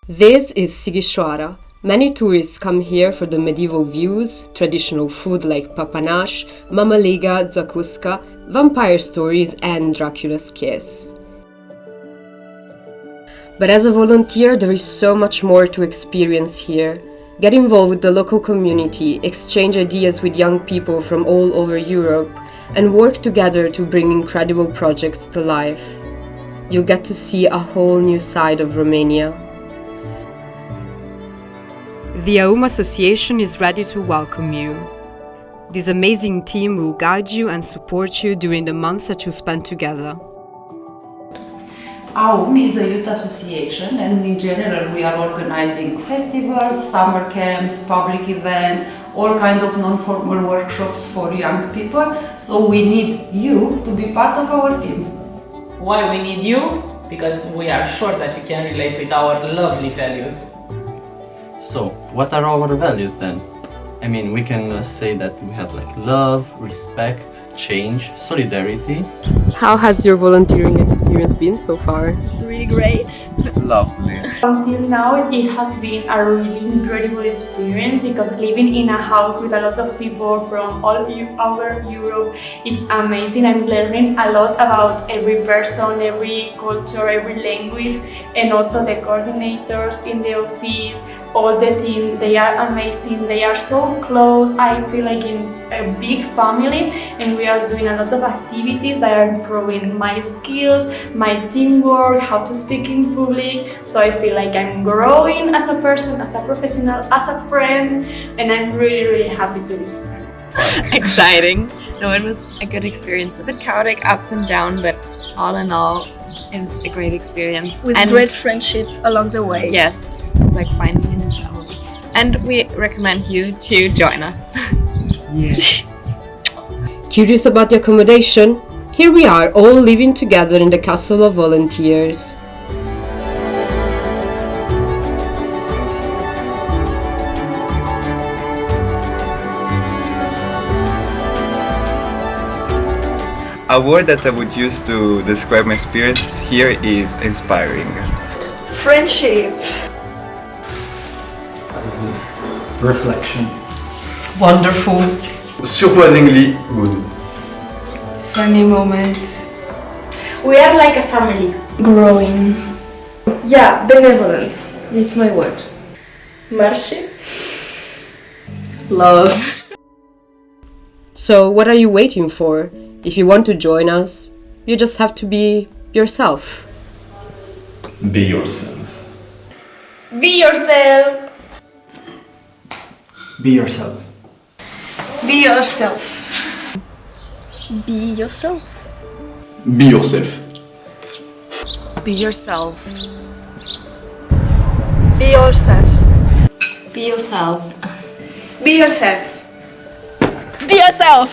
This is Sighișoara. Many tourists come here for the medieval views, traditional food like papanash, mamalega, zakuska, vampire stories and Dracula's kiss. But as a volunteer, there is so much more to experience here. Get involved with the local community, exchange ideas with young people from all over Europe, and work together to bring incredible projects to life. You'll get to see a whole new side of Romania. The AUM Association is ready to welcome you. This amazing team will guide you and support you during the months that you spend together. AUM is a youth association, and in general we are organizing festivals, summer camps, public events, all kinds of non-formal workshops for young people. So we need you to be part of our team. Why we need you? Because we are sure that you can relate with our lovely values. So, what are our values then? I mean, we can say that we have like love, respect, change, solidarity. How has your volunteering experience been so far? Really great. Lovely. Until now, it has been a really incredible experience because living in a house with a lot of people from all over Europe, it's amazing. I'm learning a lot about every person, every culture, every language, and also the coordinators in the office, all the team. They are amazing. They are so close. I feel like in a big family, and we are doing a lot of activities that are improving my skills, my teamwork, how to speak in public. So I feel like I'm growing as a person, as a professional, as a friend, and I'm really happy to be here. Exciting. No, it was a good experience. A bit chaotic, ups and downs, but all in all, it's a great experience. With great friendship along the way. Yes, it's like finding a new family. And we recommend you to join us. Yes. Curious about the accommodation? Here we are, all living together in the Castle of Volunteers. A word that I would use to describe my experience here is inspiring. Friendship. Reflection. Wonderful. Surprisingly good. Funny moments. We are like a family. Growing. Yeah, benevolence. That's my word. Mercy. Love. So, what are you waiting for? If you want to join us, you just have to be yourself. Be yourself. Be yourself. Be yourself. Be yourself. Be yourself. Be yourself. Be yourself. Be yourself. Be yourself. Be yourself. Be yourself.